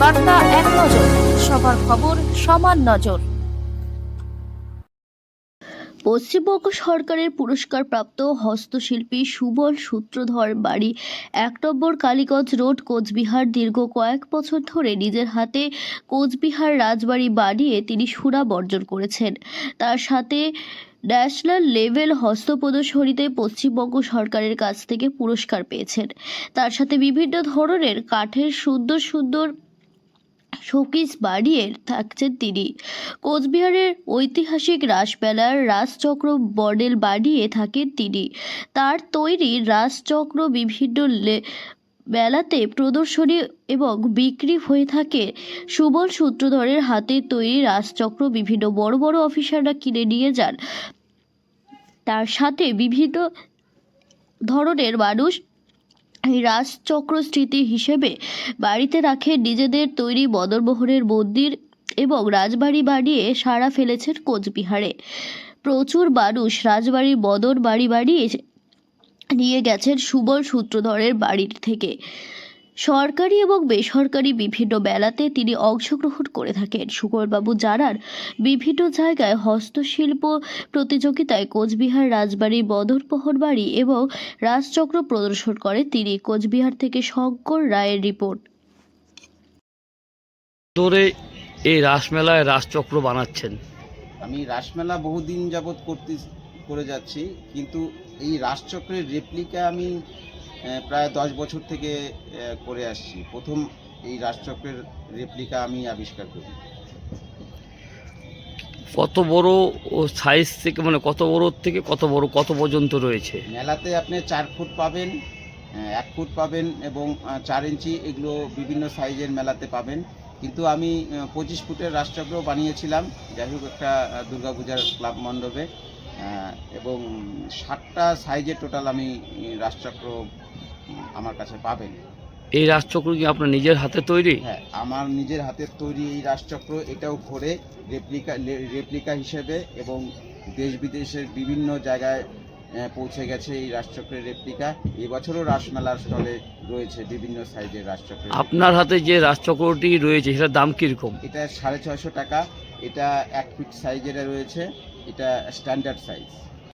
বার্তা এক নজর, সবার খবর সমান নজর। পশ্চিমবঙ্গ সরকারের পুরস্কারপ্রাপ্ত হস্তশিল্পী সুবল সূত্রধর বাড়ি ১ নম্বর কালীগঞ্জ রোড, কোচবিহার। দীর্ঘ কয়েক বছর ধরে নিজের হাতে কোচবিহার রাজবাড়ি বানিয়ে তিনি সুনাম অর্জন করেছেন। তার সাথে ন্যাশনাল লেভেল হস্ত প্রদর্শনীতে পশ্চিমবঙ্গ সরকারের কাছ থেকে পুরস্কার পেয়েছেন। তার সাথে বিভিন্ন ধরনের কাঠের সুন্দর সুন্দর শোকেস বানিয়ে থাকছেন তিনি। কোচবিহারের ঐতিহাসিক রাসমেলার রাসচক্র মডেল বানিয়ে থাকেন তিনি। তার তৈরি রাসচক্র বিভিন্ন মেলাতে প্রদর্শনী এবং বিক্রি হয়ে থাকে। সুবল সূত্রধরের হাতে তৈরি রাসচক্র বিভিন্ন বড় বড় অফিসাররা কিনে নিয়ে যান। তার সাথে বিভিন্ন ধরনের মানুষ এই রাজচক্র স্মৃতি হিসেবে বাড়িতে রাখে। নিজেদের তৈরি মদনমোহনের মন্দির এবং রাজবাড়ি বানিয়ে সাড়া ফেলেছেন কোচবিহারে। প্রচুর মানুষ রাজবাড়ির মদন বাড়ি বানিয়ে নিয়ে গেছেন সুবল সূত্রধরের বাড়ির থেকে। সরকারি এবং বেসরকারি বিভিন্ন মেলাতে তিনি অংশগ্রহণ করে থাকেন। সুবলবাবু জানান, বিভিন্ন জায়গায় হস্তশিল্প প্রতিযোগিতায় কোচবিহার রাজবাড়ির মদনমোহন বাড়ি এবং রাজচক্র প্রদর্শন করে তিনি। কোচবিহার থেকে শঙ্কর রায়ের রিপোর্ট। ধরে এই রাসমেলায় রাসচক্র বানাচ্ছেন? আমি রাসমেলা বহুদিন যাবৎ করে যাচ্ছি, কিন্তু এই রাসচক্রের রেপ্লিকা আমি প্রায় 10 বছর থেকে করে আসছি। প্রথম এই রাসচক্রের রেপ্লিকা আমি আবিষ্কার করি। কত বড় ও সাইজ থেকে, মানে কত বড় থেকে কত বড়, কত পর্যন্ত রয়েছে? মেলাতে আপনি 4 ফুট পাবেন, 1 ফুট পাবেন এবং 4 ইঞ্চি, এগুলো বিভিন্ন সাইজের মেলাতে পাবেন। কিন্তু আমি 25 ফুটের রাসচক্র বানিয়েছিলাম, যাই হোক একটা দুর্গাপূজার ক্লাব মণ্ডপে, এবং 7টা সাইজে টোটাল আমি রাসচক্র আমার কাছে পাবেন। এই রাসচক্র কি আপনার নিজের হাতে তৈরি? হ্যাঁ, আমার নিজের হাতের তৈরি এই রাসচক্র। এটাও ঘোরে রেপ্লিকা হিসেবে এবং দেশ বিদেশের বিভিন্ন জায়গায় পৌঁছে গেছে এই রাসচক্রের রেপ্লিকা। এবছরও রাসমেলার স্টলে রয়েছে বিভিন্ন সাইজের রাসচক্র। আপনার হাতে যে রাসচক্রটি রয়েছে সেটার দাম কীরকম? এটা 650 টাকা। এটা 1 ফিট সাইজের রয়েছে, এটা স্ট্যান্ডার্ড সাইজ।